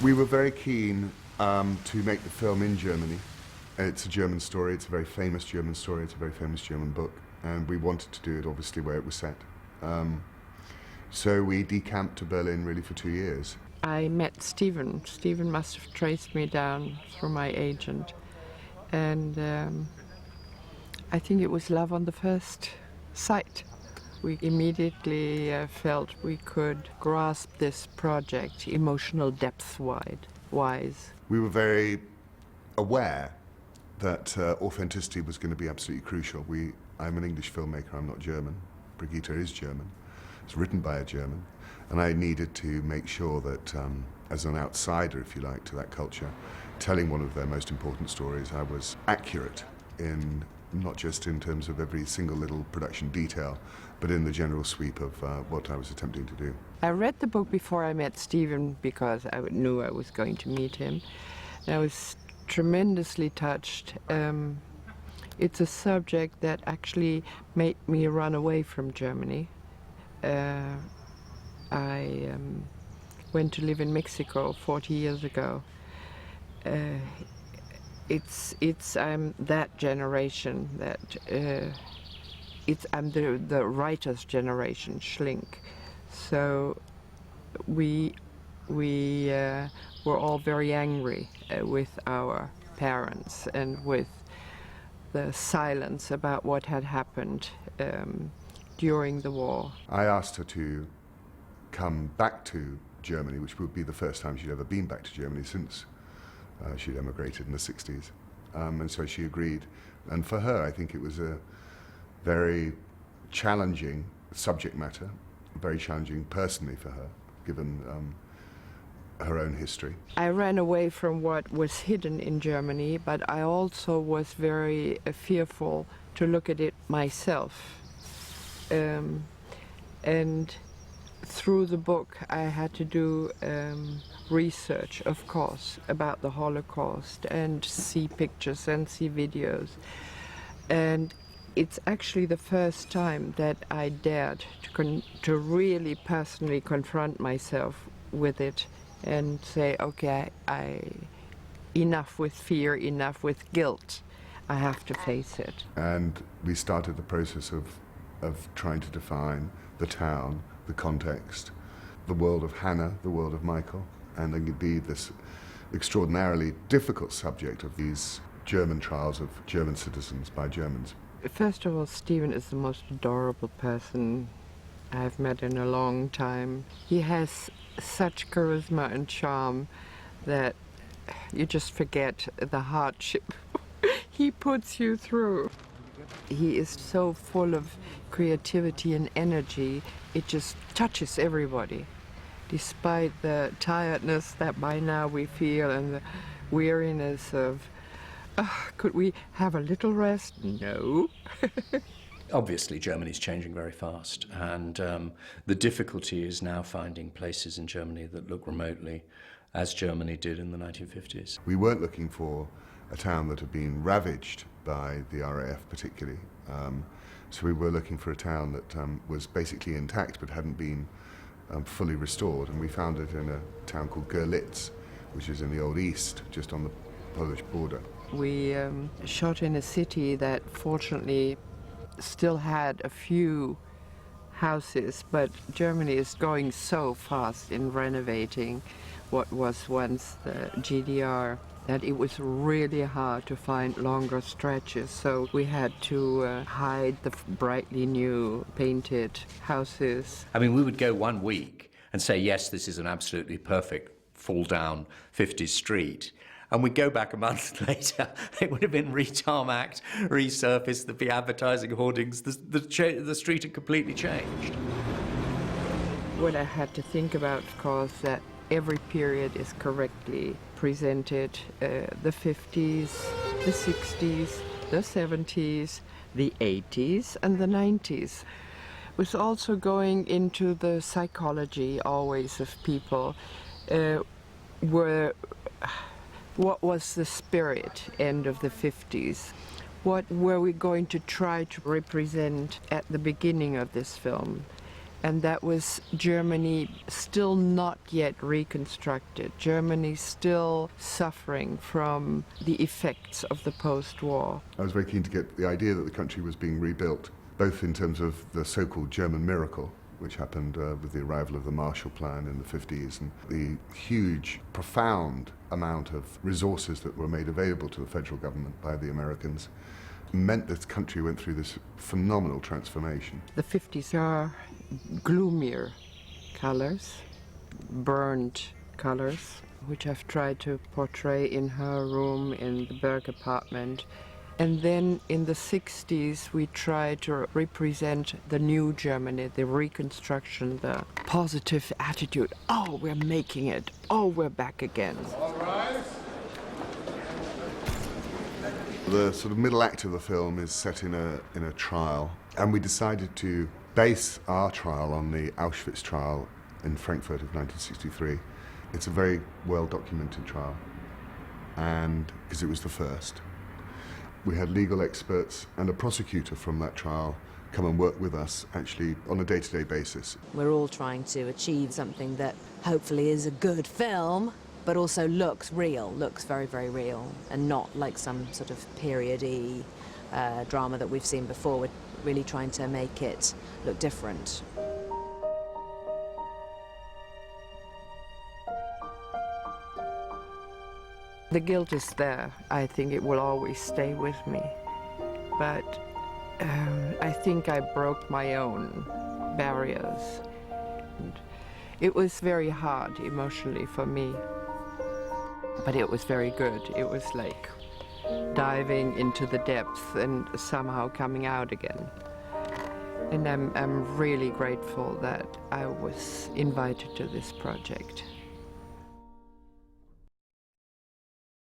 We were very keen to make the film in Germany. It's a German story, it's a very famous German story, it's a very famous German book, and we wanted to do it obviously where it was set. So we decamped to Berlin really for 2 years. I met Stephen. Stephen must have traced me down through my agent. And I think it was love on the first sight. We immediately felt we could grasp this project emotional depth-wise. We were very aware that authenticity was going to be absolutely crucial. I'm an English filmmaker, I'm not German. Brigitte is German. It's written by a German. And I needed to make sure that, as an outsider, if you like, to that culture, telling one of their most important stories, I was accurate in, not just in terms of every single little production detail, but in the general sweep of what I was attempting to do. I read the book before I met Stephen because I knew I was going to meet him. And I was tremendously touched. It's a subject that actually made me run away from Germany. I went to live in Mexico 40 years ago. I'm that generation that I'm the writer's generation, Schlink. So we were all very angry with our parents and with the silence about what had happened during the war. I asked her to come back to Germany, which would be the first time she'd ever been back to Germany since she'd emigrated in the 60s. And so she agreed. And for her, I think it was a very challenging subject matter, very challenging personally for her, given her own history. I ran away from what was hidden in Germany, but I also was very fearful to look at it myself. And through the book, I had to do research, of course, about the Holocaust and see pictures and see videos. And it's actually the first time that I dared to really personally confront myself with it and say, okay, enough with fear, enough with guilt. I have to face it. And we started the process of trying to define the town, the context, the world of Hannah, the world of Michael, and then it'd be this extraordinarily difficult subject of these German trials of German citizens by Germans. First of all, Stephen is the most adorable person I've met in a long time. He has such charisma and charm that you just forget the hardship he puts you through. He is so full of creativity and energy, it just touches everybody. Despite the tiredness that by now we feel and the weariness of, could we have a little rest? No. Obviously, Germany's changing very fast, and the difficulty is now finding places in Germany that look remotely as Germany did in the 1950s. We weren't looking for a town that had been ravaged by the RAF particularly. So we were looking for a town that was basically intact but hadn't been fully restored, and we found it in a town called Görlitz, which is in the old east, just on the Polish border. We shot in a city that fortunately still had a few houses, but Germany is going so fast in renovating what was once the GDR that it was really hard to find longer stretches. So we had to hide the brightly new painted houses. I mean, we would go 1 week and say, yes, this is an absolutely perfect fall-down 50s street. And we'd go back a month later, it would have been re-tarmacked, resurfaced, there'd be advertising hoardings, the street had completely changed. What I had to think about, of course, that every period is correctly presented. The 50s, the 60s, the 70s, the 80s, and the 90s. Was also going into the psychology always of people. What was the spirit end of the 50s? What were we going to try to represent at the beginning of this film? And that was Germany still not yet reconstructed. Germany still suffering from the effects of the post-war. I was very keen to get the idea that the country was being rebuilt, both in terms of the so-called German miracle, which happened with the arrival of the Marshall Plan in the 50s, and the huge, profound amount of resources that were made available to the federal government by the Americans, meant this country went through this phenomenal transformation. The 50s are gloomier colors, burned colors, which I've tried to portray in her room in the Berg apartment. And then in the 60s, we tried to represent the new Germany, the reconstruction, the positive attitude. Oh, we're making it. Oh, we're back again. All right. The sort of middle act of the film is set in a trial, and we decided to base our trial on the Auschwitz trial in Frankfurt of 1963. It's a very well-documented trial, and because it was the first. We had legal experts and a prosecutor from that trial come and work with us, actually, on a day-to-day basis. We're all trying to achieve something that hopefully is a good film, but also looks real, looks very, very real, and not like some sort of period-y drama that we've seen before. We're really trying to make it look different. The guilt is there. I think it will always stay with me. But I think I broke my own barriers. And it was very hard emotionally for me. But it was very good. It was like diving into the depths and somehow coming out again. And I'm really grateful that I was invited to this project.